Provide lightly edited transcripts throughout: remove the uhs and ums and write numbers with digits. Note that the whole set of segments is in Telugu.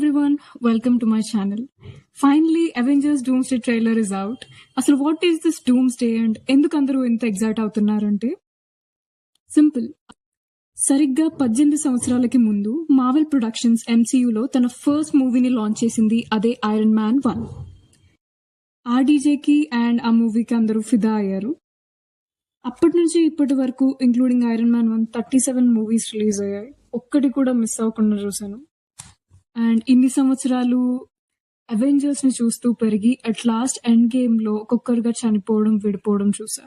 everyone, welcome to my channel. Finally, Avengers Doomsday trailer is out. అసలు what is this Doomsday and ఎందుకు అందరూ ఇంత ఎగ్జైట్ అవుతున్నారంటే సింపుల్. సరిగ్గా 18 సంవత్సరాలకి ముందు మార్వెల్ ప్రొడక్షన్స్ MCUలో తన ఫస్ట్ మూవీని లాంచ్ చేసింది అదే ఐరన్ మ్యాన్ 1. RDJకి అండ్ ఆ మూవీకి అందరూ ఫిదా అయ్యారు. అప్పటి నుంచి ఇప్పటి వరకు including iron man 1 37 movies release అయ్యాయి. ఒక్కటి కూడా మిస్ అవ్వకుండా చూశాను. అండ్ ఇన్ని సంవత్సరాలు అవెంజర్స్ ని చూస్తూ పెరిగి అట్ లాస్ట్ ఎండ్ గేమ్ లో ఒక్కొక్కరుగా చనిపోవడం విడిపోవడం చూసా.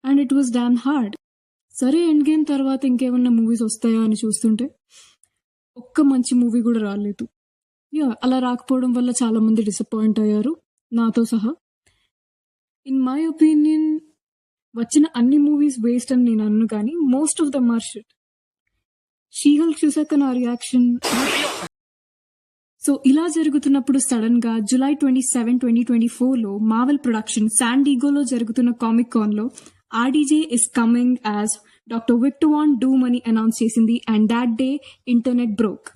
And it was damn hard. సరే ఎండ్ గేమ్ తర్వాత ఇంకేమన్నా మూవీస్ వస్తాయా అని చూస్తుంటే ఒక్క మంచి మూవీ కూడా రాలేదు. అలా రాకపోవడం వల్ల చాలా మంది డిసప్పాయింట్ అయ్యారు, నాతో సహా. ఇన్ మై ఒపీనియన్ వచ్చిన అన్ని మూవీస్ వేస్ట్ అని నేను అన్ను, కానీ most of them are shit. She Hulk చూసాక నా రియాక్షన్. సో ఇలా జరుగుతున్నప్పుడు సడన్ గా జూలై 27, 2024 మార్వెల్ ప్రొడక్షన్ శాన్ డిగోలో జరుగుతున్న కామిక్ కాన్ లో RDJ is coming as doctor Victor von Doom అని అనౌన్స్ చేసింది. And that day internet broke.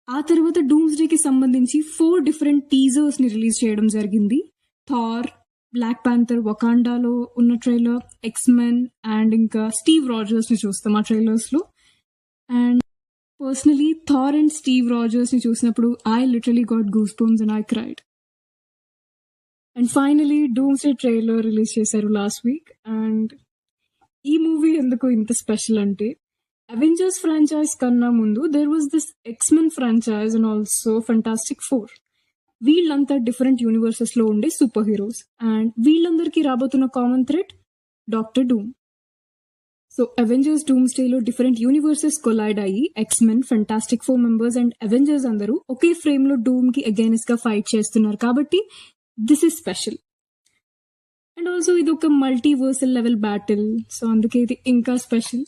ఆ తర్వాత డూమ్స్డే కి సంబంధించి 4 డిఫరెంట్ టీజర్స్ ని రిలీజ్ చేయడం జరిగింది. థార్, బ్లాక్ ప్యాంథర్ వకాండాలో ఉన్న ట్రైలర్, ఎక్స్మెన్ అండ్ ఇంకా స్టీవ్ రాజర్స్ ని చూస్తాం ఆ ట్రైలర్స్ లో. And personally Thor and Steve Rogers ని చూసినప్పుడు I literally got goose bumps and I cried. And finally Doomsday trailer release చేశారు లాస్ట్ వీక్. అండ్ ఈ మూవీ ఎందుకు ఇంత స్పెషల్ అంటే అవెంజర్స్ ఫ్రాంచైజ్ కన్నా ముందు there was this X-Men franchise and also Fantastic 4. వీళ్ళంతా డిఫరెంట్ యూనివర్సెస్ లో ఉండే సూపర్ హీరోస్. అండ్ వీళ్ళందరికీ రాబోతున్న common thread doctor Doom. So Avengers డూమ్స్డేలో డిఫరెంట్ యూనివర్సెస్ కొలైడ్ అయ్యి X Men, fantastic 4 members and Avengers అందరూ ఒకే ఫ్రేమ్ లో డూమ్ కి అగైనెస్ట్ గా ఫైట్ చేస్తున్నారు. కాబట్టి this is special. And also ఇది ఒక మల్టీవర్సల్ లెవెల్ బ్యాటిల్. సో అందుకే ఇది ఇంకా స్పెషల్.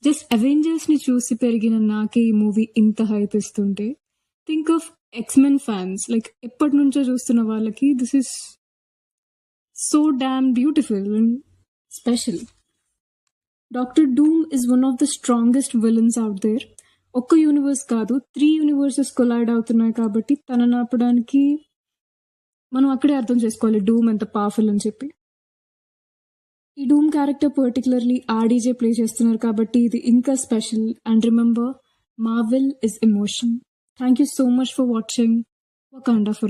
జస్ట్ అవెంజర్స్ ని చూసి పెరిగిన నాకే ఈ మూవీ ఇంత హైప్ ఇస్తుంటే think of X-Men fans, like ఎప్పటి నుంచో చూస్తున్న వాళ్ళకి this is so damn beautiful and special. Doctor Doom is one of the strongest villains out there. ఒక్క యూనివర్స్ కాదు, 3 యూనివర్సెస్ కొలైడ్ అవుతున్నాయి. కాబట్టి తనని ఆపడానికి మనం అక్కడే అర్థం చేసుకోవాలి డూమ్ ఎంత పవర్ఫుల్ అని చెప్పి. ఈ డూమ్ క్యారెక్టర్ పర్టికులర్లీ RDJ ప్లే చేస్తున్నారు కాబట్టి ఇది ఇంకా special. And remember, Marvel is emotion. Thank you so much for watching. వకాండా for